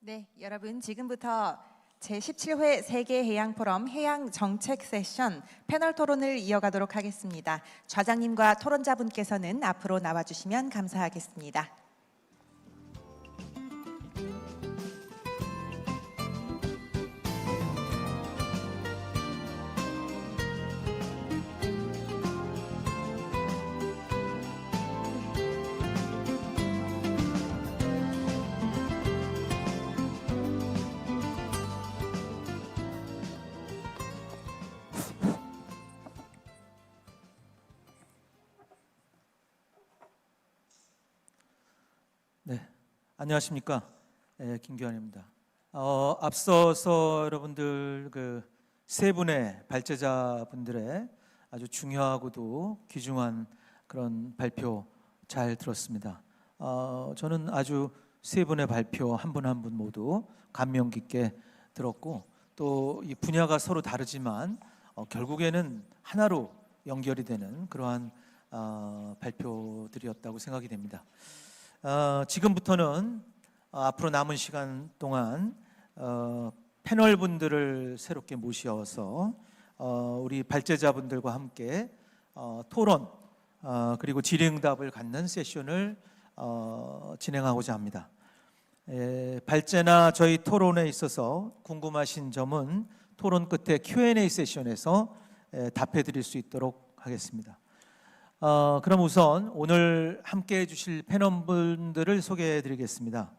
네, 여러분 지금부터 제17회 세계해양포럼 해양정책 세션 패널 토론을 이어가도록 하겠습니다. 좌장님과 토론자분께서는 앞으로 나와주시면 감사하겠습니다. 네, 안녕하십니까? 김규환입니다. 앞서서 여러분들 세 분의 발제자분들의 아주 중요하고도 귀중한 그런 발표 잘 들었습니다. 저는 아주 세 분의 발표 한 분 한 분 모두 감명 깊게 들었고, 또 이 분야가 서로 다르지만 결국에는 하나로 연결이 되는 그러한 발표들이었다고 생각이 됩니다. 지금부터는 앞으로 남은 시간 동안 패널 분들을 새롭게 모셔서 우리 발제자분들과 함께 토론 그리고 질의응답을 갖는 세션을 진행하고자 합니다. 발제나 저희 토론에 있어서 궁금하신 점은 토론 끝에 Q&A 세션에서 답해 드릴 수 있도록 하겠습니다. 그럼 우선 오늘 함께 해주실 패널분들을 소개해 드리겠습니다.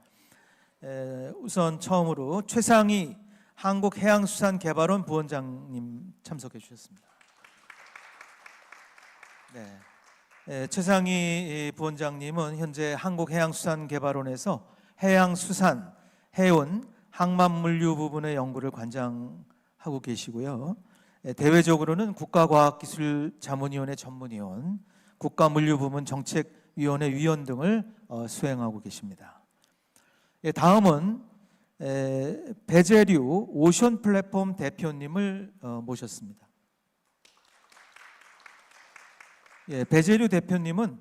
우선 처음으로 최상희 한국해양수산개발원 부원장님 참석해 주셨습니다. 최상희 부원장님은 현재 한국해양수산개발원에서 해양수산, 해운, 항만물류 부분의 연구를 관장하고 계시고요. 대외적으로는 국가과학기술자문위원회 전문위원, 국가물류부문 정책위원회 위원 등을 수행하고 계십니다. 다음은 배재류 오션플랫폼 대표님을 모셨습니다. 배재류 대표님은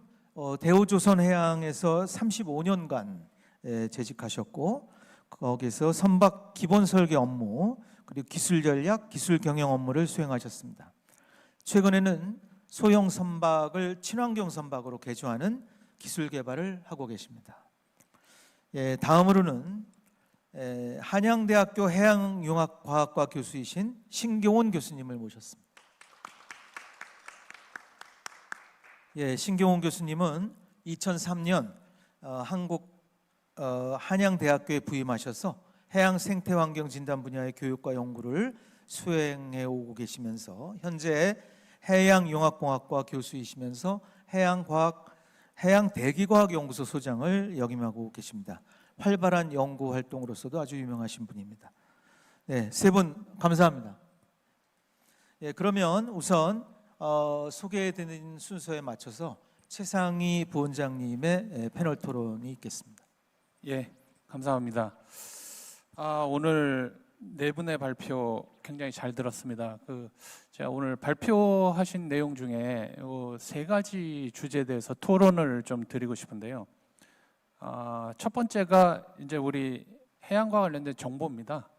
대우조선해양에서 35년간 재직하셨고, 거기서 선박 기본 설계 업무 그리고 기술 전략, 기술 경영 업무를 수행하셨습니다. 최근에는 소형 선박을 친환경 선박으로 개조하는 기술 개발을 하고 계십니다. 다음으로는 한양대학교 해양융합과학과 교수이신 신경원 교수님을 모셨습니다. 신경원 교수님은 2003년 한양대학교에 부임하셔서 해양 생태환경 진단 분야의 교육과 연구를 수행해 오고 계시면서 현재 해양융합공학과 교수이시면서 해양대기과학연구소 소장을 역임하고 계십니다. 활발한 연구 활동으로서도 아주 유명하신 분입니다. 세 분 감사합니다. 그러면 우선 소개해드린 순서에 맞춰서 최상희 부원장님의 패널 토론이 있겠습니다. 감사합니다. 오늘 네 분의 발표 굉장히 잘 들었습니다. 제가 오늘 발표하신 내용 중에 세 가지 주제에 대해서 토론을 좀 드리고 싶은데요. 첫 번째가 이제 우리 해양과 관련된 정보입니다.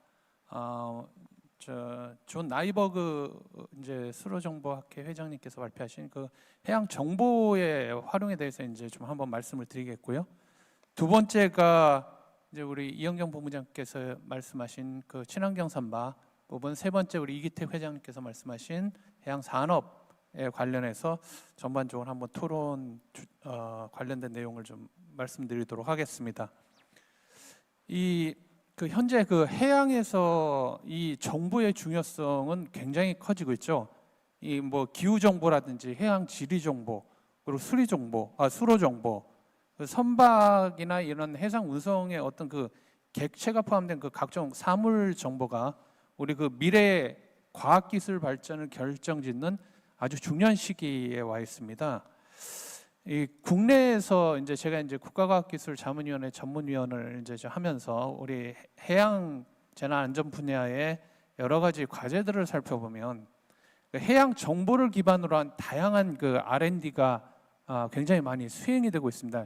존 나이버그 이제 수로정보학회 회장님께서 발표하신 그 해양 정보의 활용에 대해서 이제 좀 한번 말씀을 드리겠고요. 두 번째가 이제 우리 이영경 본부장께서 말씀하신 그 친환경 선박 부분, 세 번째 우리 이기택 회장님께서 말씀하신 해양 산업에 관련해서 전반적으로 한번 토론 관련된 내용을 좀 말씀드리도록 하겠습니다. 현재 그 해양에서 이 정보의 중요성은 굉장히 커지고 있죠. 기후 정보라든지 해양 지리 정보, 그리고 수로 정보, 선박이나 이런 해상 운송의 어떤 그 객체가 포함된 그 각종 사물 정보가 우리 그 미래의 과학기술 발전을 결정짓는 아주 중요한 시기에 와 있습니다. 국내에서 이제 제가 이제 국가과학기술자문위원회 전문위원을 이제 하면서 우리 해양 재난 안전 분야의 여러 가지 과제들을 살펴보면 해양 정보를 기반으로 한 다양한 그 R&D가 굉장히 많이 수행이 되고 있습니다.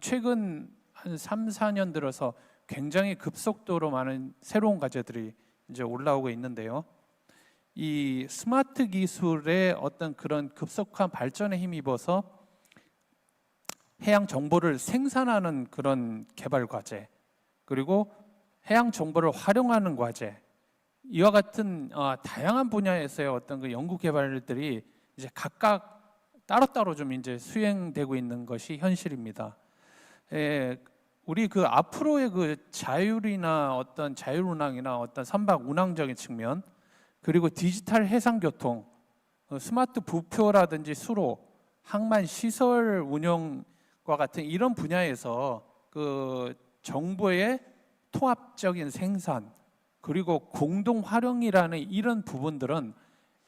최근 한 3, 4년 들어서 굉장히 급속도로 많은 새로운 과제들이 이제 올라오고 있는데요. 이 스마트 기술의 어떤 그런 급속한 발전에 힘입어서 해양 정보를 생산하는 그런 개발 과제, 그리고 해양 정보를 활용하는 과제, 이와 같은 다양한 분야에서의 어떤 그 연구 개발들이 이제 각각 따로따로 좀 이제 수행되고 있는 것이 현실입니다. 우리 그 앞으로의 그 자율이나 어떤 자율운항이나 어떤 선박 운항적인 측면, 그리고 디지털 해상교통, 스마트 부표라든지 수로, 항만 시설 운영과 같은 이런 분야에서 그 정보의 통합적인 생산, 그리고 공동 활용이라는 이런 부분들은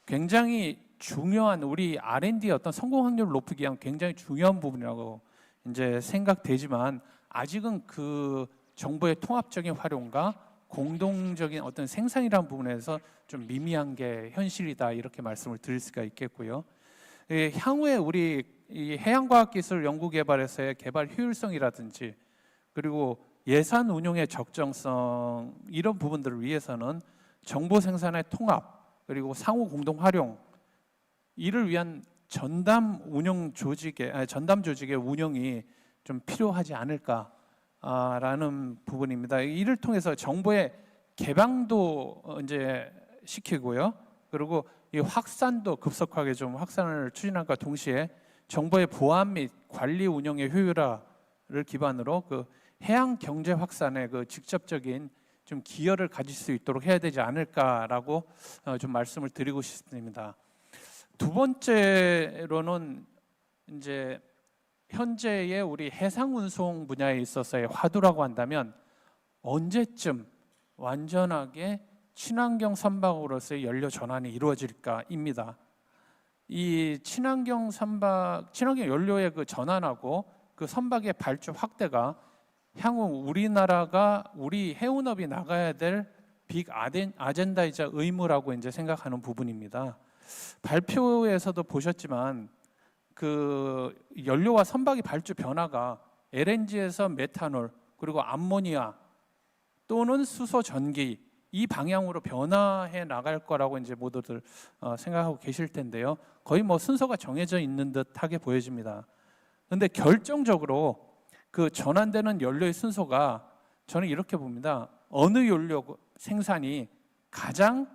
굉장히 중요한, 우리 R&D의 어떤 성공 확률을 높이기 위한 굉장히 중요한 부분이라고 이제 생각되지만, 아직은 그 정보의 통합적인 활용과 공동적인 어떤 생산이라는 부분에서 좀 미미한 게 현실이다, 이렇게 말씀을 드릴 수가 있겠고요. 향후에 우리 이 해양과학기술 연구개발에서의 개발 효율성이라든지, 그리고 예산 운용의 적정성, 이런 부분들을 위해서는 정보 생산의 통합, 그리고 상호 공동 활용, 이를 위한 전담 조직의 운영이 좀 필요하지 않을까라는 부분입니다. 이를 통해서 정보의 개방도 이제 시키고요. 그리고 이 확산도 급속하게 좀 확산을 추진함과 동시에 정보의 보안 및 관리 운영의 효율화를 기반으로 그 해양 경제 확산에 그 직접적인 좀 기여를 가질 수 있도록 해야 되지 않을까라고 좀 말씀을 드리고 싶습니다. 두 번째로는 이제 현재의 우리 해상 운송 분야에 있어서의 화두라고 한다면, 언제쯤 완전하게 친환경 선박으로서의 연료 전환이 이루어질까입니다. 이 친환경 연료의 그 전환하고 그 선박의 발주 확대가 향후 우리나라가, 우리 해운업이 나가야 될 빅 아젠다이자 의무라고 이제 생각하는 부분입니다. 발표에서도 보셨지만 그 연료와 선박의 발주 변화가 LNG에서 메탄올, 그리고 암모니아 또는 수소 전기, 이 방향으로 변화해 나갈 거라고 이제 모두들 생각하고 계실 텐데요. 거의 뭐 순서가 정해져 있는 듯하게 보여집니다. 그런데 결정적으로 그 전환되는 연료의 순서가, 저는 이렇게 봅니다. 어느 연료 생산이 가장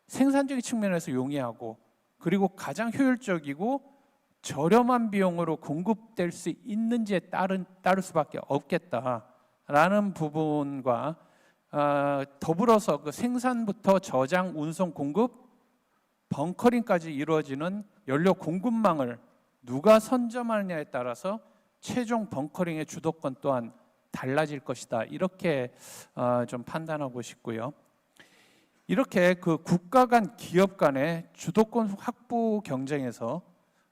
생산적인 측면에서 용이하고, 그리고 가장 효율적이고 저렴한 비용으로 공급될 수 있는지에 따를 수밖에 없겠다라는 부분과 더불어서 그 생산부터 저장, 운송, 공급, 벙커링까지 이루어지는 연료 공급망을 누가 선점하느냐에 따라서 최종 벙커링의 주도권 또한 달라질 것이다, 이렇게 좀 판단하고 싶고요. 이렇게 그 국가 간, 기업 간의 주도권 확보 경쟁에서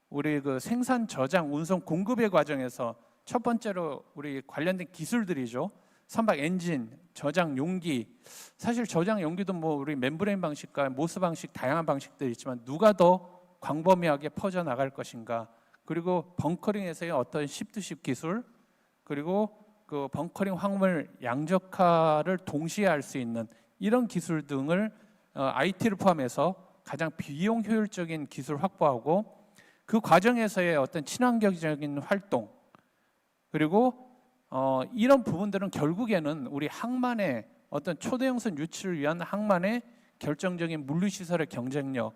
우리 그 생산, 저장, 운송, 공급의 과정에서 첫 번째로 우리 관련된 기술들이죠. 선박 엔진, 저장 용기, 사실 저장 용기도 뭐 우리 멤브레인 방식과 모스 방식, 다양한 방식들이 있지만 누가 더 광범위하게 퍼져 나갈 것인가, 그리고 벙커링에서의 어떤 십투십 기술, 그리고 그 벙커링 화물 양적화를 동시에 할 수 있는 이런 기술 등을 IT를 포함해서 가장 비용 효율적인 기술 확보하고, 그 과정에서의 어떤 친환경적인 활동, 그리고 이런 부분들은 결국에는 우리 항만의 어떤 초대형선 유치를 위한 항만의 결정적인 물류시설의 경쟁력,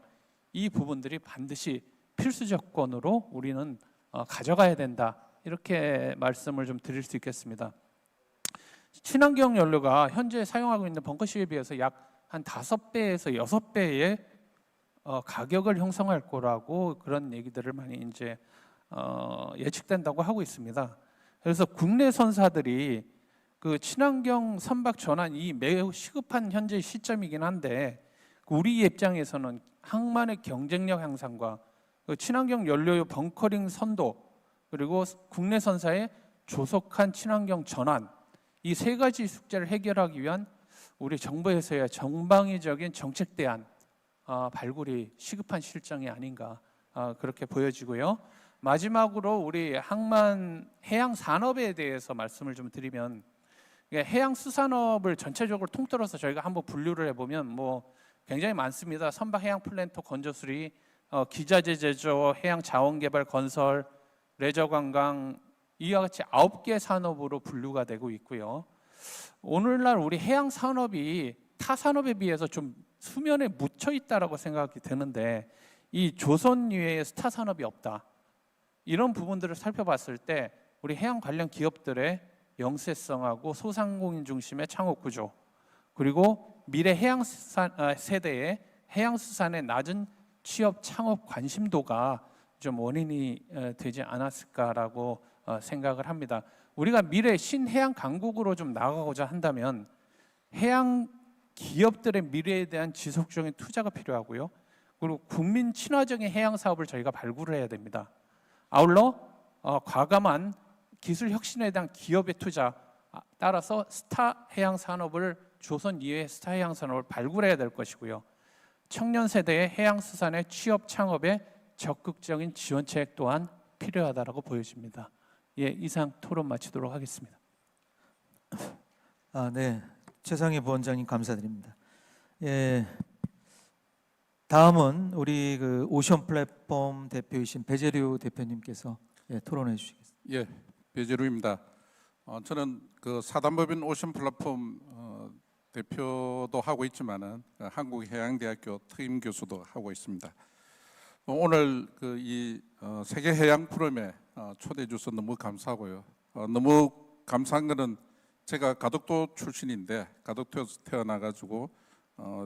이 부분들이 반드시 필수 조건으로 우리는 가져가야 된다, 이렇게 말씀을 좀 드릴 수 있겠습니다. 친환경 연료가 현재 사용하고 있는 벙커시에 비해서 약 한 5배에서 6배의 가격을 형성할 거라고 그런 얘기들을 많이 이제 예측된다고 하고 있습니다. 그래서 국내 선사들이 그 친환경 선박 전환이 매우 시급한 현재 시점이긴 한데, 우리 입장에서는 항만의 경쟁력 향상과 그 친환경 연료의 벙커링 선도, 그리고 국내 선사의 조속한 친환경 전환, 이 세 가지 숙제를 해결하기 위한 우리 정부에서의 전방위적인 정책 대안 발굴이 시급한 실정이 아닌가, 그렇게 보여지고요. 마지막으로 우리 항만 해양 산업에 대해서 말씀을 좀 드리면, 해양수산업을 전체적으로 통틀어서 저희가 한번 분류를 해보면 뭐 굉장히 많습니다. 선박 해양 플랜터 건조수리, 기자재 제조, 해양 자원개발 건설, 레저 관광, 이와 같이 9개 산업으로 분류가 되고 있고요. 오늘날 우리 해양 산업이 타 산업에 비해서 좀 수면에 묻혀 있다라고 생각이 드는데, 이 조선 이외에 타 산업이 없다. 이런 부분들을 살펴봤을 때 우리 해양 관련 기업들의 영세성하고 소상공인 중심의 창업 구조, 그리고 미래 해양수산 세대의 해양수산의 낮은 취업 창업 관심도가 좀 원인이 되지 않았을까라고 생각을 합니다. 우리가 미래 신해양 강국으로 좀 나아가고자 한다면 해양 기업들의 미래에 대한 지속적인 투자가 필요하고요. 그리고 국민 친화적인 해양 사업을 저희가 발굴을 해야 됩니다. 아울러 과감한 기술 혁신에 대한 기업의 투자, 따라서 스타 해양 산업을, 조선 이외의 스타 해양 산업을 발굴해야 될 것이고요. 청년 세대의 해양 수산의 취업 창업에 적극적인 지원책 또한 필요하다라고 보여집니다. 예, 이상 토론 마치도록 하겠습니다. 네, 최상희 부원장님 감사드립니다. 예, 다음은 우리 그 오션 플랫폼 대표이신 배재류 대표님께서 토론해 주시겠습니다. 예, 배재루입니다. 저는 그 사단법인 오션 플랫폼 대표도 하고 있지만은 한국해양대학교 특임 교수도 하고 있습니다. 오늘 그 이 세계 해양 포럼에 초대해 주셔서 너무 감사하고요. 너무 감사한 거는 제가 가덕도 출신인데 가덕도에서 태어나가지고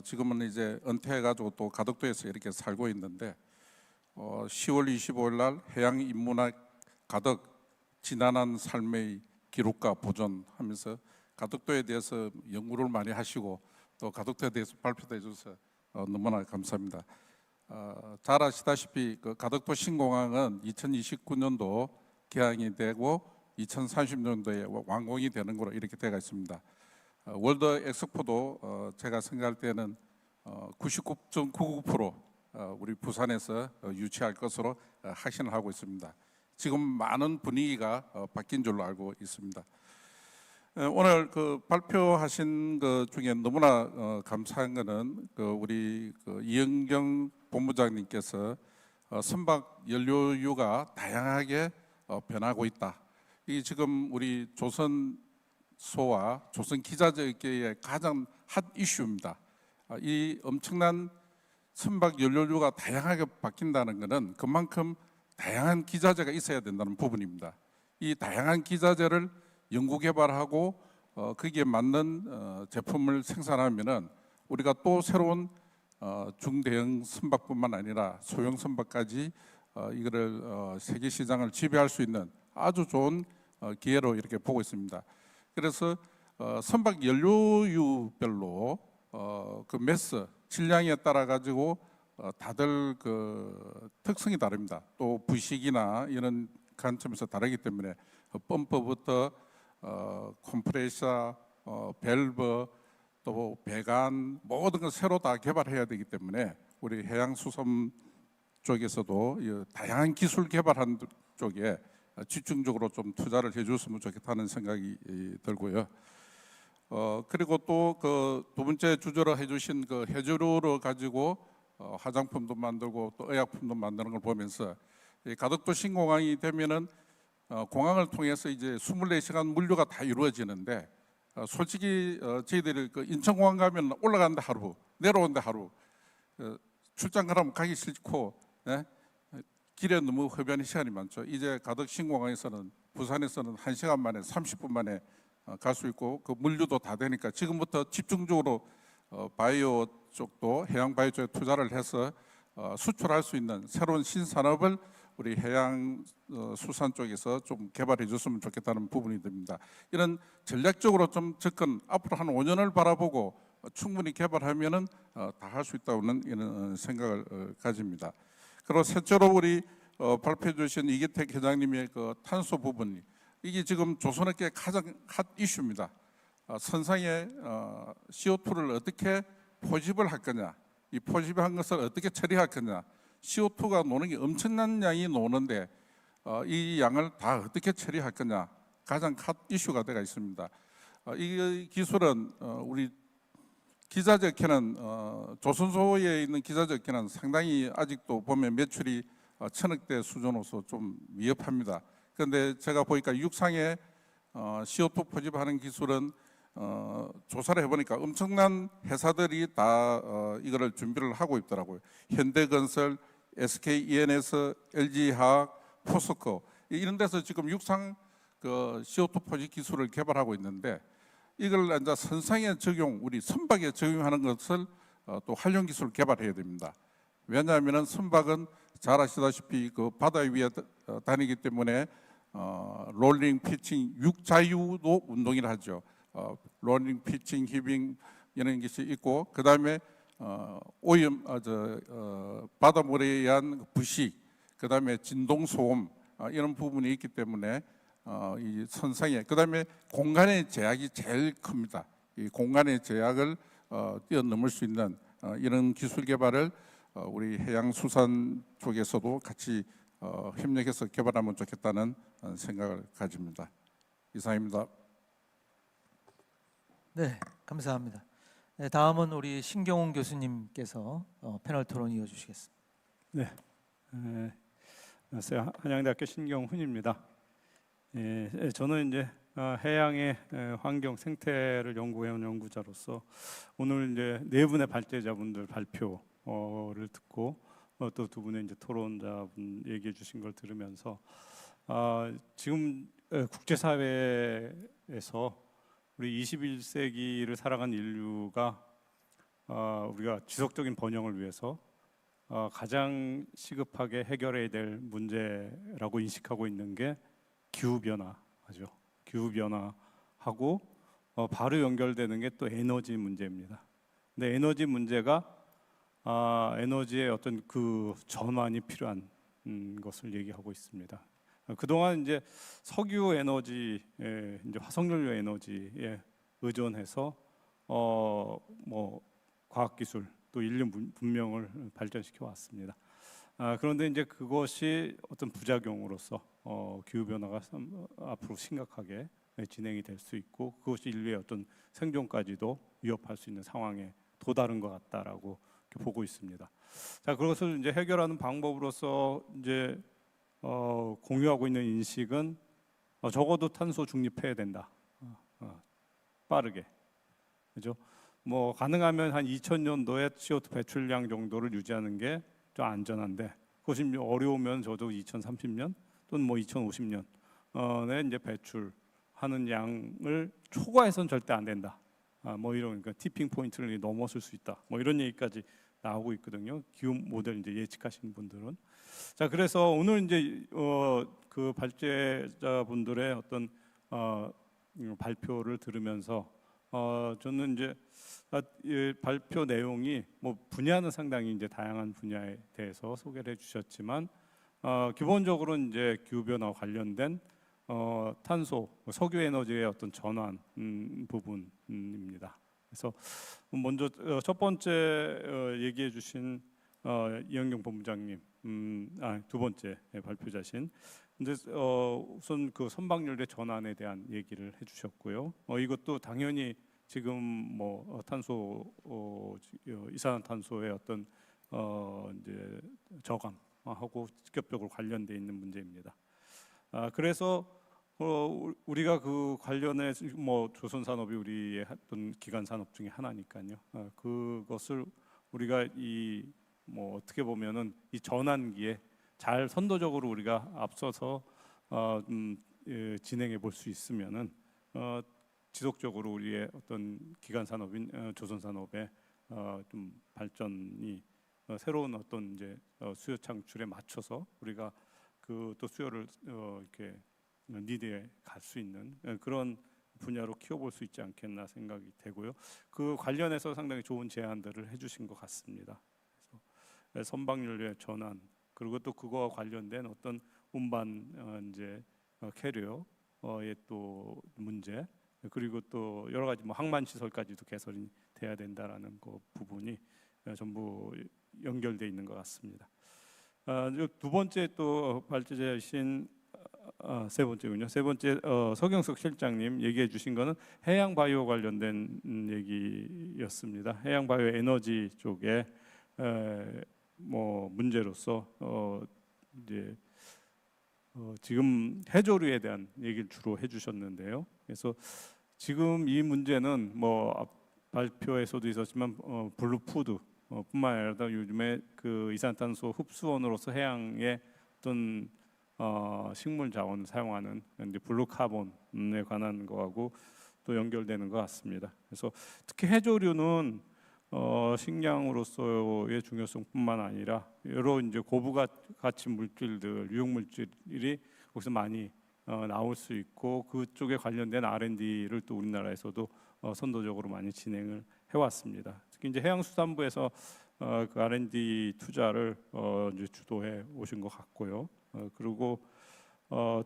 지금은 이제 은퇴해가지고 또 가덕도에서 이렇게 살고 있는데 10월 25일 날 해양 인문학 가덕 지난한 삶의 기록과 보존하면서 가덕도에 대해서 연구를 많이 하시고 또 가덕도에 대해서 발표도 해주셔서 너무나 감사합니다. 잘 아시다시피 그 가덕도 신공항은 2029년도 개항이 되고 2030년도에 완공이 되는 거로 이렇게 되어 있습니다. 월드 엑스포도 제가 생각할 때는 99.99% 우리 부산에서 유치할 것으로 확신을 하고 있습니다. 지금 많은 분위기가 바뀐 줄로 알고 있습니다. 오늘 그 발표하신 것 중에 너무나 감사한 것은 그 우리 그 이영경 본부장님께서 선박 연료유가 다양하게 변하고 있다. 이게 지금 우리 조선소와 조선 기자재계의 가장 핫 이슈입니다. 이 엄청난 선박 연료유가 다양하게 바뀐다는 것은 그만큼 다양한 기자재가 있어야 된다는 부분입니다. 이 다양한 기자재를 연구 개발하고 거기에 맞는 제품을 생산하면은 우리가 또 새로운 중대형 선박뿐만 아니라 소형 선박까지 이거를 세계 시장을 지배할 수 있는 아주 좋은 기회로 이렇게 보고 있습니다. 그래서 선박 연료유별로 그 매스 질량에 따라 가지고 다들 그 특성이 다릅니다. 또 부식이나 이런 관점에서 다르기 때문에 펌프부터 컴프레셔, 밸브, 또 배관 모든 걸 새로 다 개발해야 되기 때문에 우리 해양수산 쪽에서도 다양한 기술 개발한 쪽에 집중적으로 좀 투자를 해줬으면 좋겠다는 생각이 들고요. 그리고 또 그 두 번째 주제로 해주신 그 해조류를 가지고 화장품도 만들고 또 의약품도 만드는 걸 보면서 이 가덕도 신공항이 되면은 공항을 통해서 이제 24시간 물류가 다 이루어지는데 솔직히 저희들이 그 인천공항 가면 올라가는데 하루, 내려오는데 하루, 출장 가면 가기 싫고 길에 너무 흡연의 시간이 많죠. 이제 가덕 신공항에서는 부산에서는 1시간 만에 30분 만에 갈 수 있고 그 물류도 다 되니까 지금부터 집중적으로 바이오 쪽도 해양 바이오 쪽에 투자를 해서 수출할 수 있는 새로운 신산업을 우리 해양 수산 쪽에서 좀 개발해 줬으면 좋겠다는 부분이 됩니다. 이런 전략적으로 좀 접근 앞으로 한 5년을 바라보고 충분히 개발하면은 다 할 수 있다는 이런 생각을 가집니다. 그리고 셋째로 우리 발표해 주신 이기택 회장님의 그 탄소 부분, 이게 지금 조선업계 가장 핫 이슈입니다. 선상에 CO2를 어떻게 포집을 할 거냐, 이 포집한 것을 어떻게 처리할 거냐, CO2가 노는 게 엄청난 양이 노는데 이 양을 다 어떻게 처리할 거냐 가장 핫 이슈가 되어 있습니다. 이 기술은 우리 기자재캐는 조선소에 있는 기자재캐는 상당히 아직도 보면 매출이 천억대 수준으로서 좀 위협합니다. 그런데 제가 보니까 육상에 CO2 포집하는 기술은 조사를 해보니까 엄청난 회사들이 다 이거를 준비를 하고 있더라고요. 현대건설, SK E&S, LG화학, 포스코 이런 데서 지금 육상 그 CO2 포집 기술을 개발하고 있는데 이걸 이제 선상에 적용, 우리 선박에 적용하는 것을 또 활용 기술을 개발해야 됩니다. 왜냐하면 선박은 잘 아시다시피 그 바다 위에 다니기 때문에 롤링, 피칭, 육자유도 운동이라 하죠. 롤링, 피칭, 히빙 이런 것이 있고 그 다음에 오염, 바닷물에 의한 부식, 그 다음에 진동 소음 이런 부분이 있기 때문에 이 선상에 그 다음에 공간의 제약이 제일 큽니다. 이 공간의 제약을 뛰어넘을 수 있는 이런 기술 개발을 우리 해양수산 쪽에서도 같이 협력해서 개발하면 좋겠다는 생각을 가집니다. 이상입니다. 네, 감사합니다. 네, 다음은 우리 신경훈 교수님께서 패널 토론 이어주시겠습니다. 네, 안녕하세요. 한양대학교 신경훈입니다. 저는 이제 해양의 환경 생태를 연구해온 연구자로서 오늘 이제 네 분의 발제자분들 발표를 듣고 또 두 분의 이제 토론자분 얘기해 주신 걸 들으면서 지금 국제사회에서 우리 21세기를 살아간 인류가 우리가 지속적인 번영을 위해서 가장 시급하게 해결해야 될 문제라고 인식하고 있는 게 기후 변화죠. 기후 변화하고 바로 연결되는 게 또 에너지 문제입니다. 근데 에너지 문제가 에너지의 어떤 그 전환이 필요한 것을 얘기하고 있습니다. 그동안 이제 석유 에너지, 이제 화석연료 에너지에 의존해서 뭐 과학 기술 또 인류 문명을 발전시켜 왔습니다. 그런데 이제 그것이 어떤 부작용으로서 기후 변화가 앞으로 심각하게 진행이 될 수 있고 그것이 인류의 어떤 생존까지도 위협할 수 있는 상황에 도달한 것 같다라고 보고 있습니다. 자, 그것을 이제 해결하는 방법으로서 이제 공유하고 있는 인식은 적어도 탄소 중립해야 된다. 빠르게, 그죠? 뭐 가능하면 한 2000년도에 CO2 배출량 정도를 유지하는 게 좀 안전한데 그것이 어려우면 저도 2030년 또는 뭐 2050년에 이제 배출하는 양을 초과해서는 절대 안 된다. 뭐 이런 그러니까 티핑 포인트를 넘어설 수 있다. 뭐 이런 얘기까지 나오고 있거든요. 기후 모델 이제 예측하시는 분들은. 자, 그래서 오늘 이제 그 발제자분들의 어떤 발표를 들으면서 저는 이제 이 발표 내용이 뭐 분야는 상당히 이제 다양한 분야에 대해서 소개를 해주셨지만 기본적으로 이제 기후 변화 관련된 탄소, 석유 에너지의 어떤 전환 부분입니다. 그래서 먼저 첫 번째 얘기해 주신 이현경 본부장님, 두 번째 발표자신 이제 우선 그 선박연료의 전환에 대한 얘기를 해주셨고요. 이것도 당연히 지금 뭐 탄소 이산화탄소의 어떤 이제 저감하고 직접적으로 관련돼 있는 문제입니다. 그래서 우리가 그 관련해 뭐 조선산업이 우리의 어떤 기간 산업 중에 하나니까요. 그것을 우리가 이 뭐 어떻게 보면은 이 전환기에 잘 선도적으로 우리가 앞서서 진행해 볼 수 있으면은 지속적으로 우리의 어떤 기간 산업인 조선 산업의 좀 발전이 새로운 어떤 이제 수요 창출에 맞춰서 우리가 그 또 수요를 이렇게 니드에 갈 수 있는 그런 분야로 키워볼 수 있지 않겠나 생각이 되고요. 그 관련해서 상당히 좋은 제안들을 해주신 것 같습니다. 그래서 선박연료의 전환 그리고 또 그거와 관련된 어떤 운반 이제 캐리어의 또 문제 그리고 또 여러 가지 뭐 항만 시설까지도 개설이 돼야 된다라는 그 부분이 전부 연결돼 있는 것 같습니다. 두 번째 또 발제자이신 세 번째군요. 세 번째 서경석 실장님 얘기해 주신 거는 해양 바이오 관련된 얘기였습니다. 해양 바이오 에너지 쪽에 뭐 문제로서 이제 지금 해조류에 대한 얘기를 주로 해주셨는데요. 그래서 지금 이 문제는 뭐 발표에서도 있었지만 블루푸드 뿐만 아니라 요즘에 그 이산탄소 흡수원으로서 해양의 어떤 식물 자원을 사용하는 이제 블루카본에 관한 거하고 또 연결되는 것 같습니다. 그래서 특히 해조류는 식량으로서의 중요성뿐만 아니라 여러 이제 고부가 가치 물질들, 유용 물질이 거기서 많이 나올 수 있고 그쪽에 관련된 R&D를 또 우리나라에서도 선도적으로 많이 진행을 해왔습니다. 특히 이제 해양수산부에서 그 R&D 투자를 이제 주도해 오신 것 같고요. 그리고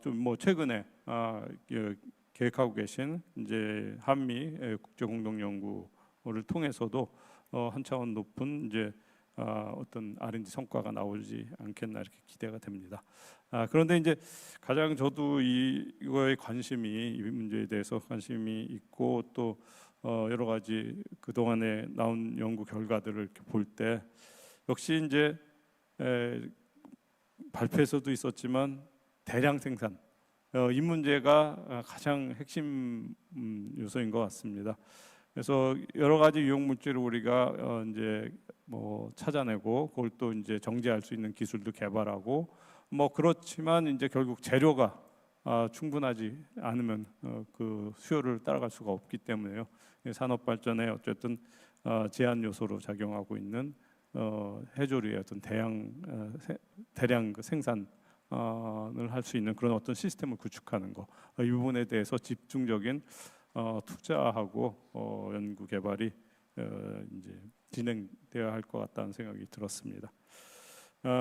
좀 뭐 최근에 계획하고 계신 이제 한미 국제 공동 연구를 통해서도 한 차원 높은 이제 어떤 R&D 성과가 나오지 않겠나 이렇게 기대가 됩니다. 그런데 이제 가장 저도 이거에 관심이 이 문제에 대해서 관심이 있고 또 여러 가지 그 동안에 나온 연구 결과들을 이렇게 볼 때 역시 이제 발표에서도 있었지만 대량 생산 이 문제가 가장 핵심 요소인 것 같습니다. 그래서 여러 가지 유용 물질을 우리가 이제 뭐 찾아내고 그걸 또 이제 정제할 수 있는 기술도 개발하고 뭐 그렇지만 이제 결국 재료가 충분하지 않으면 그 수요를 따라갈 수가 없기 때문에요. 산업 발전에 어쨌든 제한 요소로 작용하고 있는 해조류의 어떤 대량 그 생산을 할 수 있는 그런 어떤 시스템을 구축하는 거, 이 부분에 대해서 집중적인 투자하고 연구 개발이 이제 진행되어야 할 것 같다는 생각이 들었습니다.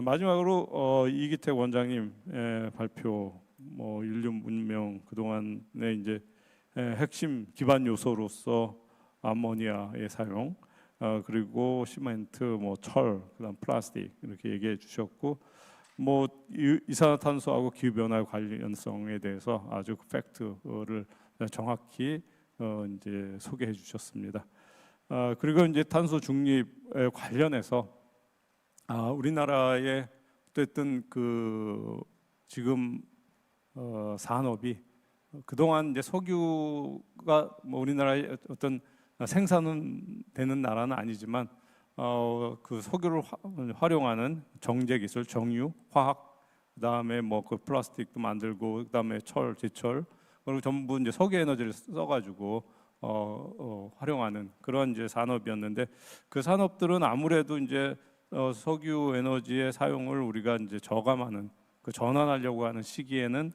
마지막으로 이기택 원장님 발표, 뭐 인류 문명 그동안에 이제 핵심 기반 요소로서 아모니아의 사용, 그리고 시멘트, 뭐 철, 그다음 플라스틱 이렇게 얘기해 주셨고, 뭐 이산화탄소하고 기후 변화의 관련성에 대해서 아주 팩트를 정확히 이제 소개해 주셨습니다. 그리고 이제 탄소 중립에 관련해서 우리나라의 어쨌든 그 지금 산업이 그동안 이제 석유가 뭐 우리나라의 어떤 생산은 되는 나라는 아니지만 그 석유를 활용하는 정제 기술, 정유, 화학, 그다음에 뭐 그 플라스틱도 만들고 그다음에 철, 제철 그리고 전부 이제 석유 에너지를 써가지고 활용하는 그런 이제 산업이었는데 그 산업들은 아무래도 이제 석유 에너지의 사용을 우리가 이제 저감하는 그 전환하려고 하는 시기에는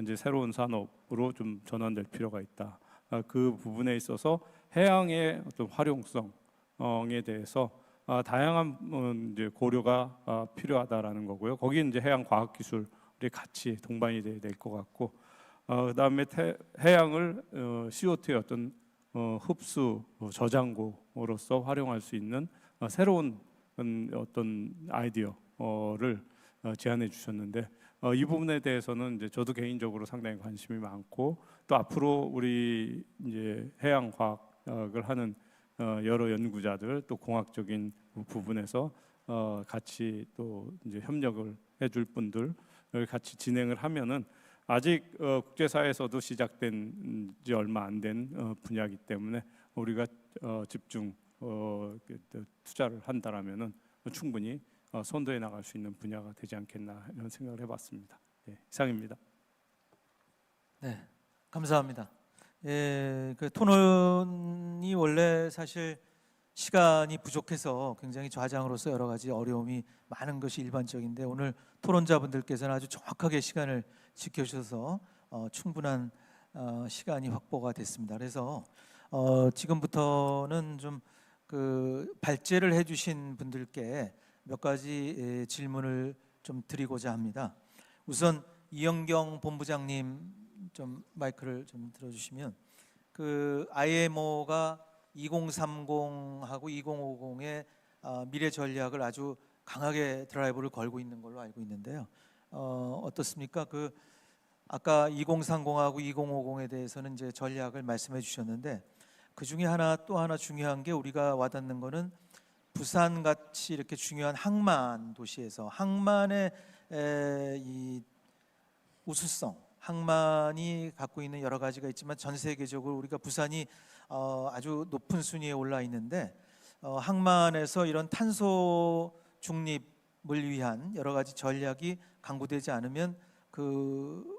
이제 새로운 산업으로 좀 전환될 필요가 있다. 그 부분에 있어서 해양의 어떤 활용성에 대해서 다양한 이제 고려가 필요하다라는 거고요. 거기 이제 해양 과학 기술이 같이 동반이 돼야 될 것 같고, 그다음에 해양을 CO2의 어떤 흡수 저장고로서 활용할 수 있는 새로운 어떤 아이디어를 제안해 주셨는데 이 부분에 대해서는 이제 저도 개인적으로 상당히 관심이 많고 또 앞으로 우리 이제 해양 과학을 하는 여러 연구자들 또 공학적인 부분에서 같이 또 이제 협력을 해줄 분들 같이 진행을 하면은 아직 국제사회에서도 시작된 지 얼마 안 된 분야이기 때문에 우리가 집중 투자를 한다라면은 충분히 선도해 나갈 수 있는 분야가 되지 않겠나 이런 생각을 해봤습니다. 네, 이상입니다. 네, 감사합니다. 그 토론이 원래 사실 시간이 부족해서 굉장히 좌장으로서 여러 가지 어려움이 많은 것이 일반적인데 오늘 토론자분들께서는 아주 정확하게 시간을 지켜주셔서 충분한 시간이 확보가 됐습니다. 그래서 지금부터는 좀 그 발제를 해주신 분들께 몇 가지 질문을 좀 드리고자 합니다. 우선 이영경 본부장님 좀 마이크를 좀 들어주시면 그 IMO가 2030하고 2050의 미래 전략을 아주 강하게 드라이브를 걸고 있는 걸로 알고 있는데요. 어떻습니까? 그 아까 2030하고 2050에 대해서는 이제 전략을 말씀해 주셨는데 그 중에 또 하나 중요한 게 우리가 와닿는 거는 부산 같이 이렇게 중요한 항만 도시에서 항만의 이 우수성, 항만이 갖고 있는 여러 가지가 있지만 전 세계적으로 우리가 부산이 아주 높은 순위에 올라 있는데 항만에서 이런 탄소 중립을 위한 여러 가지 전략이 강구되지 않으면 그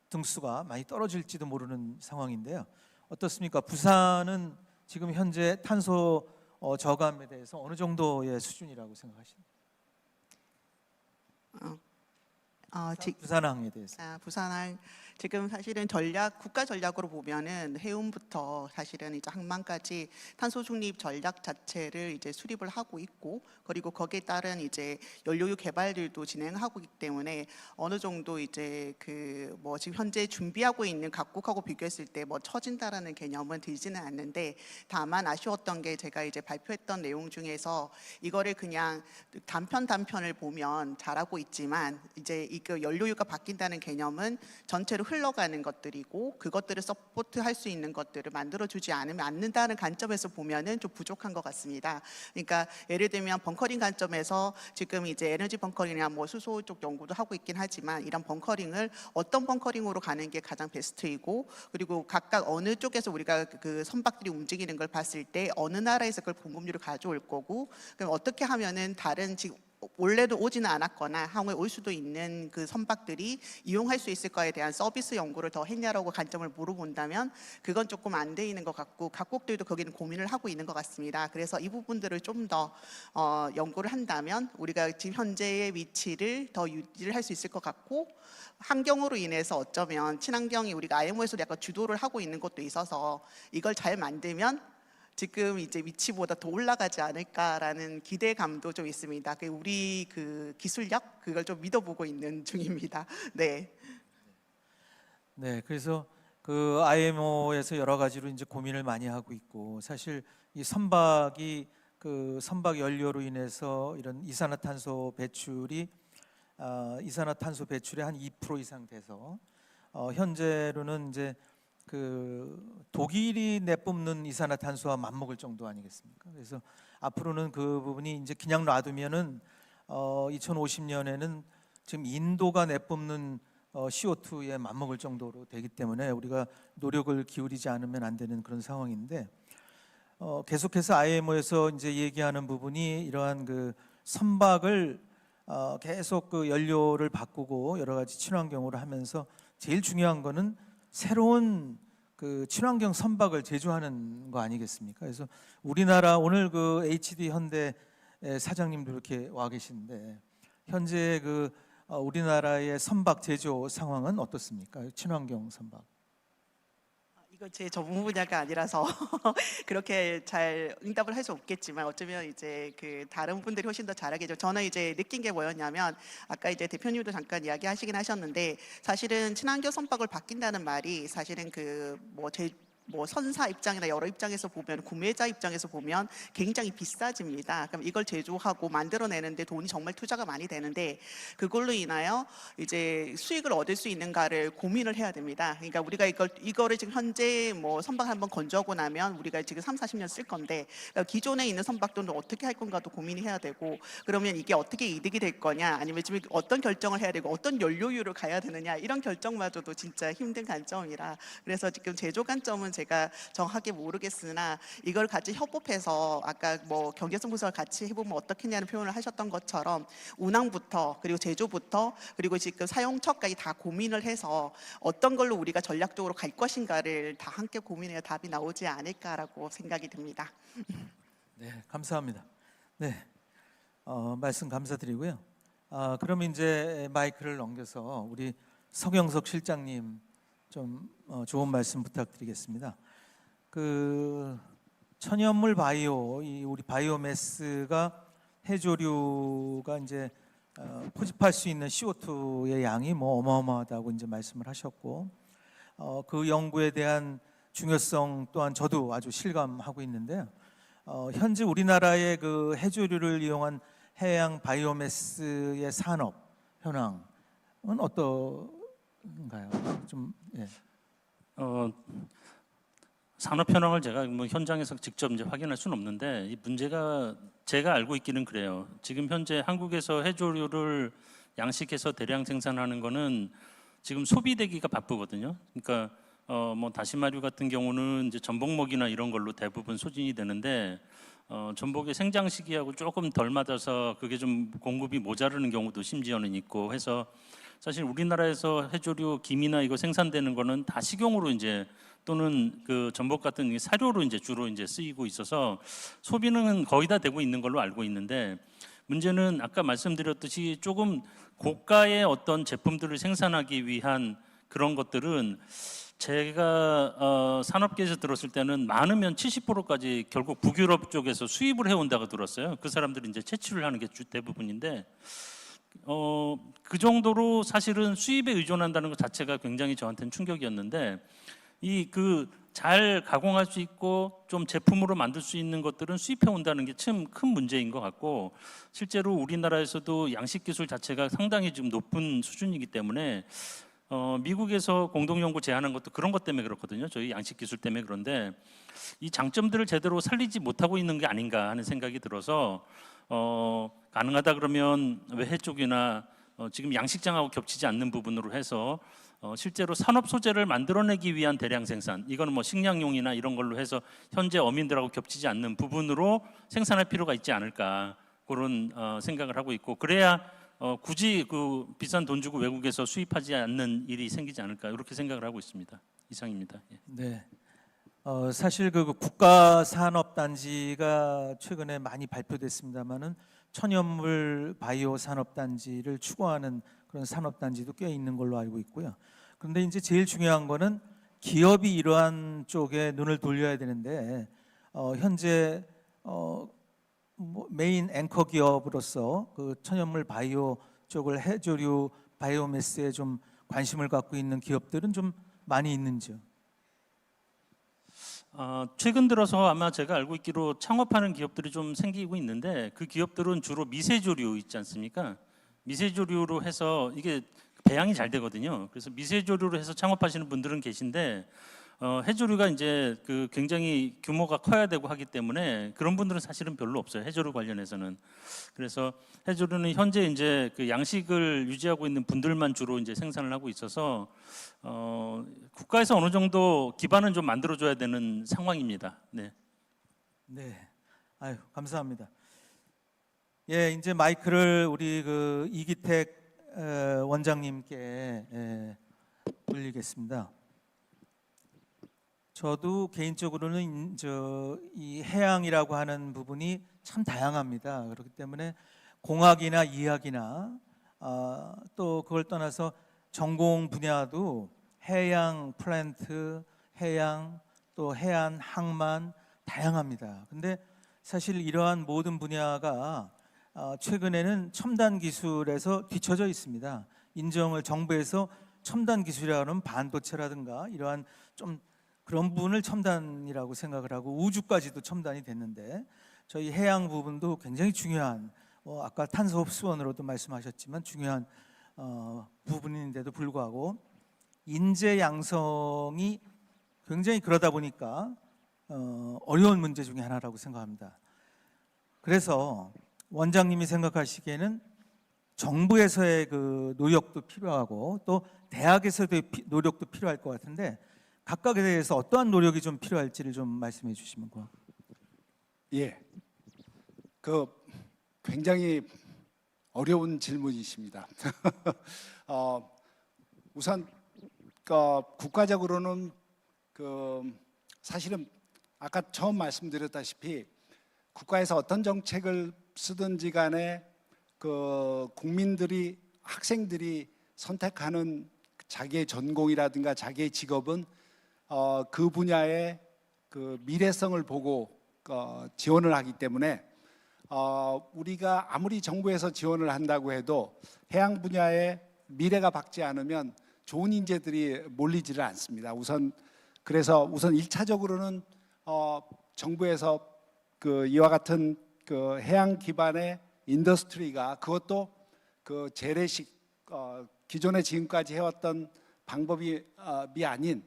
등수가 많이 떨어질지도 모르는 상황인데요. 어떻습니까? 부산은 지금 현재 탄소 저감에 대해서 어느 정도의 수준이라고 생각하십니까? 부산항에 대해서. 부산항 지금 사실은 국가 전략으로 보면은 해운부터 사실은 이제 항만까지 탄소 중립 전략 자체를 이제 수립을 하고 있고, 그리고 거기에 따른 이제 연료유 개발들도 진행하고 있기 때문에 어느 정도 이제 그 뭐 지금 현재 준비하고 있는 각국하고 비교했을 때 뭐 처진다라는 개념은 들지는 않는데, 다만 아쉬웠던 게 제가 이제 발표했던 내용 중에서 이거를 그냥 단편을 보면 잘하고 있지만 이제 이거 연료유가 바뀐다는 개념은 전체로 흘러가는 것들이고, 그것들을 서포트할 수 있는 것들을 만들어주지 않는다는 관점에서 보면은 좀 부족한 것 같습니다. 그러니까 예를 들면 벙커링 관점에서 지금 이제 에너지 벙커링이나 뭐 수소 쪽 연구도 하고 있긴 하지만, 이런 벙커링을 어떤 벙커링으로 가는 게 가장 베스트이고, 그리고 각각 어느 쪽에서 우리가 그 선박들이 움직이는 걸 봤을 때 어느 나라에서 그걸 공급률을 가져올 거고, 그럼 어떻게 하면은 다른 지금 원래도 오지는 않았거나 향후에 올 수도 있는 그 선박들이 이용할 수 있을까에 대한 서비스 연구를 더 했냐라고 관점을 물어본다면 그건 조금 안 돼 있는 것 같고, 각국들도 거기는 고민을 하고 있는 것 같습니다. 그래서 이 부분들을 좀 더 연구를 한다면 우리가 지금 현재의 위치를 더 유지를 할 수 있을 것 같고, 환경으로 인해서 어쩌면 친환경이 우리가 IMO에서도 약간 주도를 하고 있는 것도 있어서 이걸 잘 만들면 지금 이제 위치보다 더 올라가지 않을까라는 기대감도 좀 있습니다. 우리 그 기술력 그걸 좀 믿어보고 있는 중입니다. 네. 네, 그래서 그 IMO에서 여러 가지로 이제 고민을 많이 하고 있고, 사실 이 선박이 그 선박 연료로 인해서 이런 이산화탄소 배출이 이산화탄소 배출의 한 2% 이상 돼서 현재로는 이제 그 독일이 내뿜는 이산화탄소와 맞먹을 정도 아니겠습니까? 그래서 앞으로는 그 부분이 이제 그냥 놔두면은 2050년에는 지금 인도가 내뿜는 CO2에 맞먹을 정도로 되기 때문에 우리가 노력을 기울이지 않으면 안 되는 그런 상황인데, 계속해서 IMO에서 이제 얘기하는 부분이 이러한 그 선박을 계속 그 연료를 바꾸고 여러 가지 친환경으로 하면서 제일 중요한 거는 새로운 그 친환경 선박을 제조하는 거 아니겠습니까? 그래서 우리나라 오늘 그 HD 현대 사장님도 이렇게 와 계신데 현재 그 우리나라의 선박 제조 상황은 어떻습니까? 친환경 선박. 이거 제 전문 분야가 아니라서 그렇게 잘 응답을 할 수 없겠지만, 어쩌면 이제 그 다른 분들이 훨씬 더 잘하겠죠. 저는 이제 느낀 게 뭐였냐면, 아까 이제 대표님도 잠깐 이야기하시긴 하셨는데, 사실은 친환경 선박을 바뀐다는 말이 사실은 그 뭐 선사 입장이나 여러 입장에서 보면, 구매자 입장에서 보면 굉장히 비싸집니다. 그럼 이걸 제조하고 만들어내는데 돈이 정말 투자가 많이 되는데, 그걸로 인하여 이제 수익을 얻을 수 있는가를 고민을 해야 됩니다. 그러니까 우리가 이거를 지금 현재 뭐 선박 한번 건조하고 나면 우리가 지금 30-40년 쓸 건데, 그러니까 기존에 있는 선박들은 어떻게 할 건가도 고민이 해야 되고, 그러면 이게 어떻게 이득이 될 거냐, 아니면 지금 어떤 결정을 해야 되고 어떤 연료유를 가야 되느냐, 이런 결정마저도 진짜 힘든 관점이라, 그래서 지금 제조 관점은 제가 정확하게 모르겠으나 이걸 같이 협업해서 아까 뭐 경제성 분석을 같이 해보면 어떻겠냐는 표현을 하셨던 것처럼 운항부터 그리고 제조부터 그리고 지금 사용처까지 다 고민을 해서 어떤 걸로 우리가 전략적으로 갈 것인가를 다 함께 고민해야 답이 나오지 않을까라고 생각이 듭니다. 네, 감사합니다. 네, 말씀 감사드리고요. 그럼 이제 마이크를 넘겨서 우리 서경석 실장님 좀 좋은 말씀 부탁드리겠습니다. 그 천연물 바이오, 우리 바이오매스가 해조류가 이제 포집할 수 있는 CO2의 양이 뭐 어마어마하다고 이제 말씀을 하셨고, 그 연구에 대한 중요성 또한 저도 아주 실감하고 있는데요. 현재 우리나라의 그 해조류를 이용한 해양 바이오매스의 산업 현황은 어떤가요? 좀 예. 산업 현황을 제가 뭐 현장에서 직접 이제 확인할 수는 없는데 이 문제가 제가 알고 있기는 그래요. 지금 현재 한국에서 해조류를 양식해서 대량 생산하는 거는 지금 소비되기가 바쁘거든요. 그러니까 뭐 다시마류 같은 경우는 이제 전복먹이나 이런 걸로 대부분 소진이 되는데 전복의 생장 시기하고 조금 덜 맞아서 그게 좀 공급이 모자르는 경우도 심지어는 있고 해서 사실 우리나라에서 해조류 김이나 이거 생산되는 거는 다 식용으로 이제 또는 그 전복 같은 사료로 이제 주로 이제 쓰이고 있어서 소비는 거의 다 되고 있는 걸로 알고 있는데 문제는 아까 말씀드렸듯이 조금 고가의 어떤 제품들을 생산하기 위한 그런 것들은 제가 산업계에서 들었을 때는 많으면 70%까지 결국 북유럽 쪽에서 수입을 해온다고 들었어요. 그 사람들이 이제 채취를 하는 게 대부분인데 그 정도로 사실은 수입에 의존한다는 것 자체가 굉장히 저한테는 충격이었는데 이 그 잘 가공할 수 있고 좀 제품으로 만들 수 있는 것들은 수입해 온다는 게 참 큰 문제인 것 같고 실제로 우리나라에서도 양식 기술 자체가 상당히 지금 높은 수준이기 때문에 미국에서 공동연구 제안한 것도 그런 것 때문에 그렇거든요. 저희 양식 기술 때문에 그런데 이 장점들을 제대로 살리지 못하고 있는 게 아닌가 하는 생각이 들어서 가능하다 그러면 외해 쪽이나 지금 양식장하고 겹치지 않는 부분으로 해서 실제로 산업 소재를 만들어내기 위한 대량 생산, 이거는 뭐 식량용이나 이런 걸로 해서 현재 어민들하고 겹치지 않는 부분으로 생산할 필요가 있지 않을까 그런 생각을 하고 있고 그래야 굳이 그 비싼 돈 주고 외국에서 수입하지 않는 일이 생기지 않을까 이렇게 생각을 하고 있습니다. 이상입니다. 예. 네. 사실 그 국가 산업 단지가 최근에 많이 발표됐습니다만은 천연물 바이오 산업 단지를 추구하는 그런 산업 단지도 꽤 있는 걸로 알고 있고요. 그런데 이제 제일 중요한 거는 기업이 이러한 쪽에 눈을 돌려야 되는데 현재 뭐 메인 앵커 기업으로서 그 천연물 바이오 쪽을 해조류 바이오매스에 좀 관심을 갖고 있는 기업들은 좀 많이 있는지요? 최근 들어서 아마 제가 알고 있기로 창업하는 기업들이 좀 생기고 있는데 그 기업들은 주로 미세조류 있지 않습니까? 미세조류로 해서 이게 배양이 잘 되거든요. 그래서 미세조류로 해서 창업하시는 분들은 계신데 해조류가 이제 그 굉장히 규모가 커야 되고 하기 때문에 그런 분들은 사실은 별로 없어요. 해조류 관련해서는. 그래서 해조류는 현재 이제 그 양식을 유지하고 있는 분들만 주로 이제 생산을 하고 있어서 국가에서 어느 정도 기반은 좀 만들어줘야 되는 상황입니다. 네. 네. 아유, 감사합니다. 예, 이제 마이크를 우리 그 이기택 원장님께 돌리겠습니다. 저도 개인적으로는 이 해양이라고 하는 부분이 참 다양합니다. 그렇기 때문에 공학이나 이학이나 또 그걸 떠나서 전공 분야도 해양 플랜트, 해양 또 해안 항만 다양합니다. 근데 사실 이러한 모든 분야가 최근에는 첨단 기술에서 뒤처져 있습니다. 인정을 정부에서 첨단 기술이라는 반도체라든가 이러한 좀 그런 부분을 첨단이라고 생각을 하고 우주까지도 첨단이 됐는데 저희 해양 부분도 굉장히 중요한 아까 탄소 흡수원으로도 말씀하셨지만 중요한 부분인데도 불구하고 인재 양성이 굉장히 그러다 보니까 어려운 문제 중에 하나라고 생각합니다. 그래서 원장님이 생각하시기에는 정부에서의 그 노력도 필요하고 또 대학에서의 노력도 필요할 것 같은데 각각에 대해서 어떠한 노력이 좀 필요할지를 좀 말씀해 주시면 고맙습니다. 예, 그 굉장히 어려운 질문이십니다. 우선 국가적으로는 사실은 아까 처음 말씀드렸다시피 국가에서 어떤 정책을 쓰든지 간에 국민들이 학생들이 선택하는 자기의 전공이라든가 자기의 직업은 그 분야의 그 미래성을 보고 지원을 하기 때문에 우리가 아무리 정부에서 지원을 한다고 해도 해양 분야에 미래가 밝지 않으면 좋은 인재들이 몰리지를 않습니다. 그래서 우선 1차적으로는 정부에서 이와 같은 해양 기반의 인더스트리가 그것도 재래식 기존에 지금까지 해왔던 방법이 아닌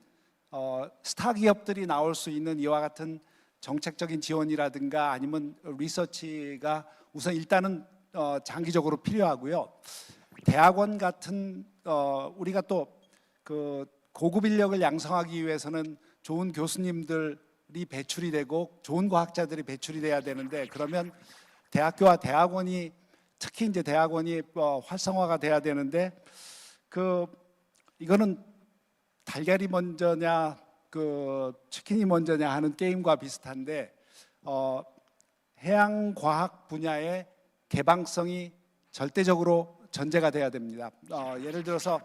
스타 기업들이 나올 수 있는 이와 같은 정책적인 지원이라든가 아니면 리서치가 우선 일단은 장기적으로 필요하고요. 대학원 같은 우리가 또 그 고급 인력을 양성하기 위해서는 좋은 교수님들이 배출이 되고 좋은 과학자들이 배출이 돼야 되는데, 그러면 대학교와 대학원이 특히 이제 대학원이 활성화가 돼야 되는데, 이거는 달걀이 먼저냐 치킨이 먼저냐 하는 게임과 비슷한데, 해양 과학 분야의 개방성이 절대적으로 전제가 돼야 됩니다. 예를 들어서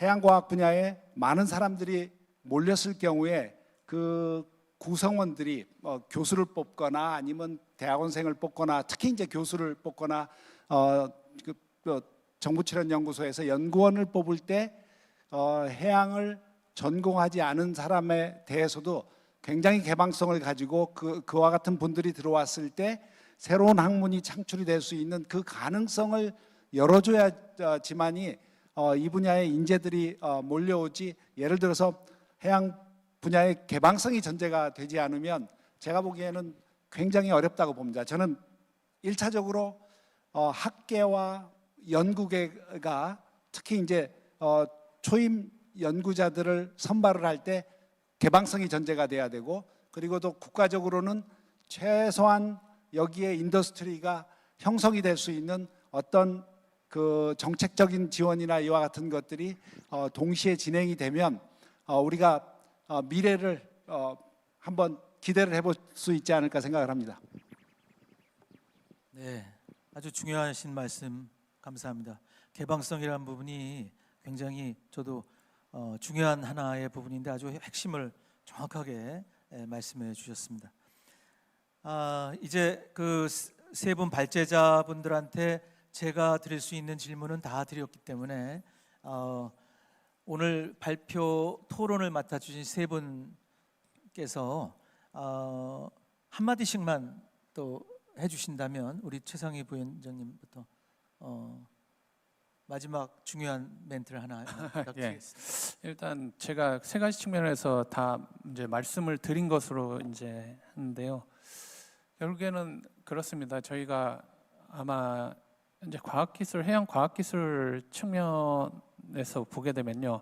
해양과학 분야에 많은 사람들이 몰렸을 경우에 그 구성원들이 교수를 뽑거나 아니면 대학원생을 뽑거나, 특히 이제 교수를 뽑거나 정부출연연구소에서 연구원을 뽑을 때 해양을 전공하지 않은 사람에 대해서도 굉장히 개방성을 가지고 그와 같은 분들이 들어왔을 때 새로운 학문이 창출이 될 수 있는 그 가능성을 열어줘야지만이 이 분야의 인재들이 몰려오지, 예를 들어서 해양 분야의 개방성이 전제가 되지 않으면 제가 보기에는 굉장히 어렵다고 봅니다. 저는 1차적으로 학계와 연구계가 특히 이제 초임 연구자들을 선발을 할 때 개방성이 전제가 돼야 되고, 그리고 또 국가적으로는 최소한 여기에 인더스트리가 형성이 될 수 있는 어떤 그 정책적인 지원이나 이와 같은 것들이 동시에 진행이 되면 우리가 미래를 한번 기대를 해볼 수 있지 않을까 생각을 합니다. 네, 아주 중요하신 말씀 감사합니다. 개방성이라는 부분이 굉장히 저도 중요한 하나의 부분인데 아주 핵심을 정확하게 말씀해 주셨습니다. 이제 그 세 분 발제자분들한테 제가 드릴 수 있는 질문은 다 드렸기 때문에 오늘 발표 토론을 맡아주신 세 분께서 한마디씩만 또 해주신다면, 우리 최상희 부위원장님부터 마지막 중요한 멘트를 하나 부탁드리겠습니다. 일단 제가 세 가지 측면에서 다 이제 말씀을 드린 것으로 이제 하는데요. 결국에는 그렇습니다. 저희가 아마 이제 과학기술, 해양 과학기술 측면에서 보게 되면요,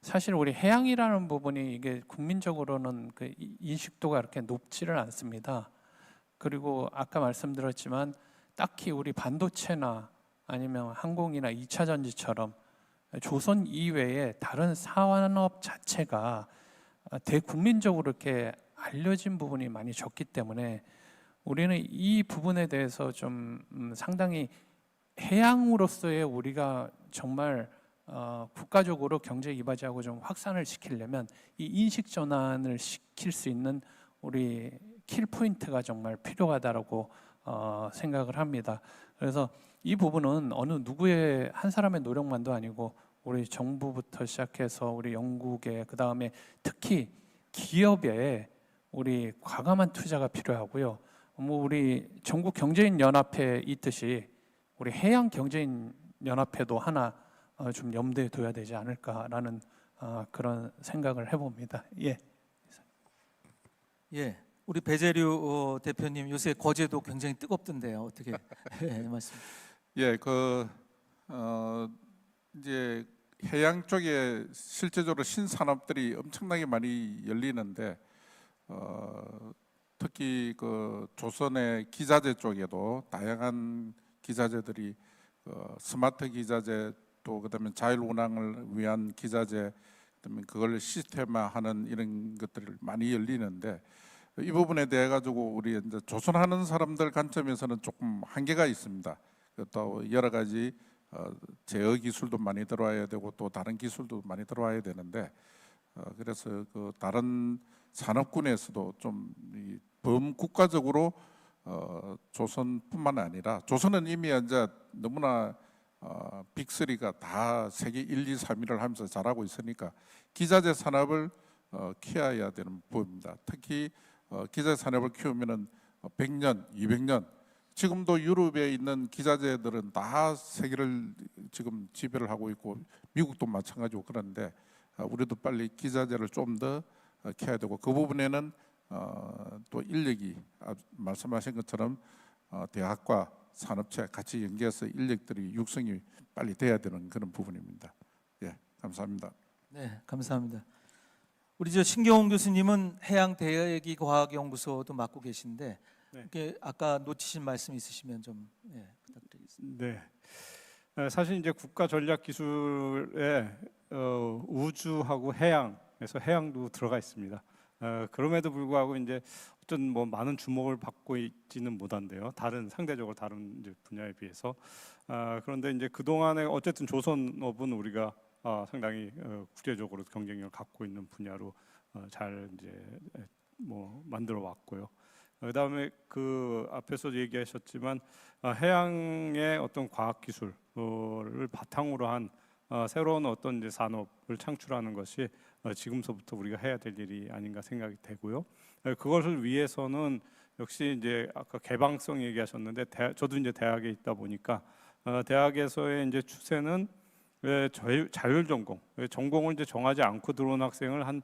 사실 우리 해양이라는 부분이 이게 국민적으로는 그 인식도가 이렇게 높지를 않습니다. 그리고 아까 말씀드렸지만 딱히 우리 반도체나 아니면 항공이나 2차 전지처럼 조선 이외에 다른 산업 자체가 대국민적으로 이렇게 알려진 부분이 많이 적기 때문에 우리는 이 부분에 대해서 좀 상당히 해양으로서의 우리가 정말 국가적으로 경제 이바지하고 좀 확산을 시키려면 이 인식 전환을 시킬 수 있는 우리 킬 포인트가 정말 필요하다라고 생각을 합니다. 그래서 이 부분은 어느 누구의 한 사람의 노력만도 아니고 우리 정부부터 시작해서 우리 연구계, 그 다음에 특히 기업에 우리 과감한 투자가 필요하고요. 뭐 우리 전국 경제인 연합회 있듯이 우리 해양 경제인 연합회도 하나 좀 염두에 둬야 되지 않을까라는 그런 생각을 해봅니다. 예. 예, 우리 배재류 대표님 요새 거제도 굉장히 뜨겁던데요. 어떻게 말씀? 예, 이제 해양 쪽에 실제적으로 신산업들이 엄청나게 많이 열리는데 특히 그 조선의 기자재 쪽에도 다양한 기자재들이 스마트 기자재, 또 그다음에 자율 운항을 위한 기자재, 그다음에 그걸 시스템화하는 이런 것들이 많이 열리는데, 이 부분에 대해 가지고 우리 이제 조선하는 사람들 관점에서는 조금 한계가 있습니다. 또 여러 가지 제어 기술도 많이 들어와야 되고 또 다른 기술도 많이 들어와야 되는데, 그래서 그 다른 산업군에서도 좀 범국가적으로 조선뿐만 아니라, 조선은 이미 이제 너무나 빅3가 다 세계 1, 2, 3위를 하면서 잘하고 있으니까 기자재 산업을 키워야 되는 부분입니다. 특히 기자재 산업을 키우면은 100년, 200년, 지금도 유럽에 있는 기자재들은 다 세계를 지금 지배를 하고 있고 미국도 마찬가지고, 그런데 우리도 빨리 기자재를 좀 더 켜야 되고 그 부분에는 또 인력이 말씀하신 것처럼 대학과 산업체 같이 연계해서 인력들이 육성이 빨리 돼야 되는 그런 부분입니다. 예, 감사합니다. 네, 감사합니다. 우리 저 신경훈 교수님은 해양대기과학연구소도 맡고 계신데 네. 이게 아까 놓치신 말씀 있으시면 좀 부탁드리겠습니다. 네. 사실 이제 국가 전략 기술에 우주하고 해양에서 해양도 들어가 있습니다. 그럼에도 불구하고 이제 어떤 뭐 많은 주목을 받고 있지는 못한데요. 상대적으로 다른 이제 분야에 비해서. 그런데 이제 그 동안에 어쨌든 조선업은 우리가 상당히 국제적으로 경쟁력을 갖고 있는 분야로 잘 이제 뭐 만들어 왔고요. 그다음에 그 앞에서 얘기하셨지만 해양의 어떤 과학 기술을 바탕으로 한 새로운 어떤 이제 산업을 창출하는 것이 지금서부터 우리가 해야 될 일이 아닌가 생각이 되고요. 그것을 위해서는 역시 이제 아까 개방성 얘기하셨는데 저도 이제 대학에 있다 보니까 대학에서의 이제 추세는 자율 전공, 전공을 이제 정하지 않고 들어온 학생을 한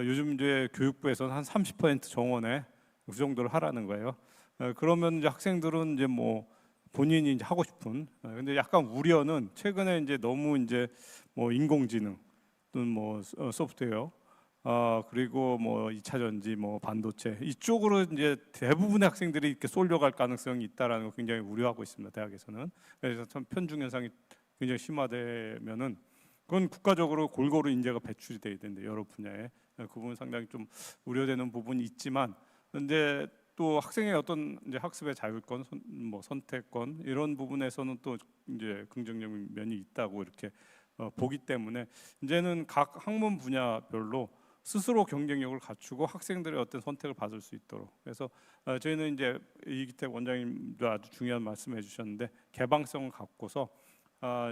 요즘 이제 교육부에서는 한 30% 정원에 그 정도를 하라는 거예요. 그러면 이제 학생들은 이제 뭐 본인이 이제 하고 싶은 근데 약간 우려는 최근에 이제 너무 이제 뭐 인공지능 또는 뭐 소프트웨어 그리고 뭐 2차 전지 뭐 반도체 이쪽으로 이제 대부분의 학생들이 이렇게 쏠려갈 가능성이 있다라는 거 굉장히 우려하고 있습니다. 대학에서는. 그래서 참 편중 현상이 굉장히 심화되면은 그건 국가적으로 골고루 인재가 배출이 돼야 되는데 여러 분야에 그 부분 상당히 좀 우려되는 부분이 있지만 근데 또 학생의 어떤 이제 학습의 자율권, 뭐 선택권 이런 부분에서는 또 이제 긍정적인 면이 있다고 이렇게 보기 때문에 이제는 각 학문 분야별로 스스로 경쟁력을 갖추고 학생들의 어떤 선택을 받을 수 있도록 그래서 저희는 이제 이기택 원장님도 아주 중요한 말씀해 주셨는데 개방성을 갖고서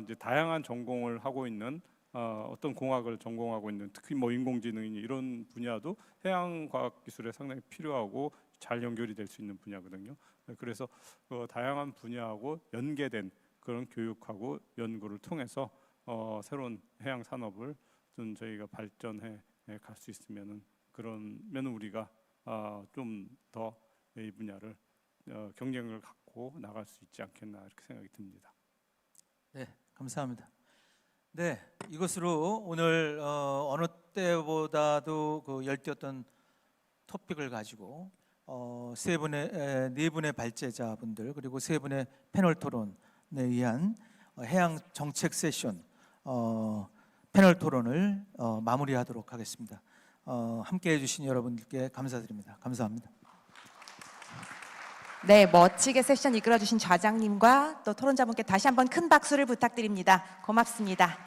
이제 다양한 전공을 하고 있는 어떤 공학을 전공하고 있는 특히 뭐 인공지능이니 이런 분야도 해양과학기술에 상당히 필요하고 잘 연결이 될 수 있는 분야거든요. 그래서 다양한 분야하고 연계된 그런 교육하고 연구를 통해서 새로운 해양 산업을 좀 저희가 발전해 갈 수 있으면은 그러면 우리가 좀 더 이 분야를 경쟁력을 갖고 나갈 수 있지 않겠나 이렇게 생각이 듭니다. 네, 감사합니다. 네, 이것으로 오늘 어느 때보다도 그 열띤 토픽을 가지고 네 분의 발제자분들 그리고 세 분의 패널 토론에 의한 해양 정책 세션 패널 토론을 마무리하도록 하겠습니다. 함께해 주신 여러분들께 감사드립니다. 감사합니다. 네, 멋지게 세션 이끌어주신 좌장님과 또 토론자분께 다시 한번 큰 박수를 부탁드립니다. 고맙습니다.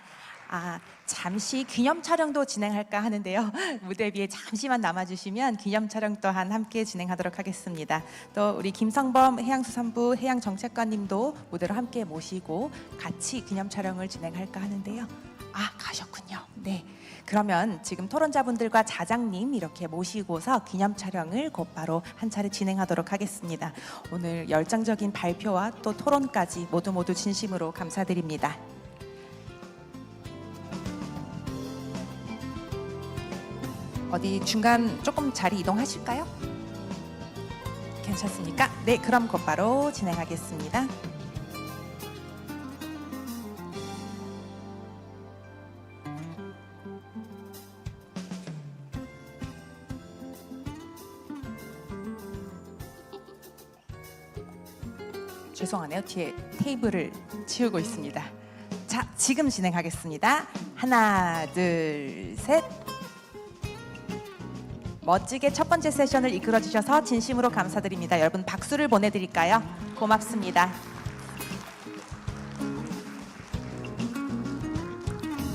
잠시 기념 촬영도 진행할까 하는데요. 무대 위에 잠시만 남아주시면 기념 촬영 또한 함께 진행하도록 하겠습니다. 또 우리 김성범 해양수산부 해양정책관님도 무대로 함께 모시고 같이 기념 촬영을 진행할까 하는데요. 가셨군요. 네. 그러면 지금 토론자분들과 자장님 이렇게 모시고서 기념 촬영을 곧바로 한 차례 진행하도록 하겠습니다. 오늘 열정적인 발표와 또 토론까지 모두 진심으로 감사드립니다. 어디 중간 조금 자리 이동하실까요? 괜찮습니까? 네, 그럼 곧바로 진행하겠습니다. 죄송하네요. 뒤에 테이블을 치우고 있습니다. 자, 지금 진행하겠습니다. 하나, 둘, 셋. 멋지게 첫 번째 세션을 이끌어 주셔서 진심으로 감사드립니다. 여러분 박수를 보내드릴까요? 고맙습니다.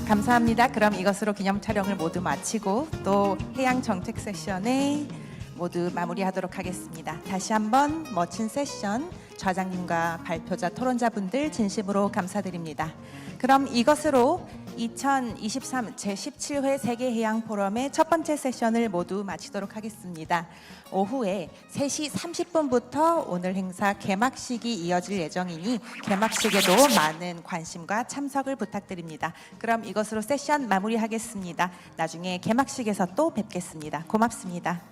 감사합니다. 그럼 이것으로 기념 촬영을 모두 마치고 또 해양 정책 세션에 모두 마무리하도록 하겠습니다. 다시 한번 멋진 세션 좌장님과 발표자 토론자분들 진심으로 감사드립니다. 그럼 이것으로 2023 제17회 세계해양 포럼의 첫 번째 세션을 모두 마치도록 하겠습니다. 오후에 3시 30분부터 오늘 행사 개막식이 이어질 예정이니 개막식에도 많은 관심과 참석을 부탁드립니다. 그럼 이것으로 세션 마무리하겠습니다. 나중에 개막식에서 또 뵙겠습니다. 고맙습니다.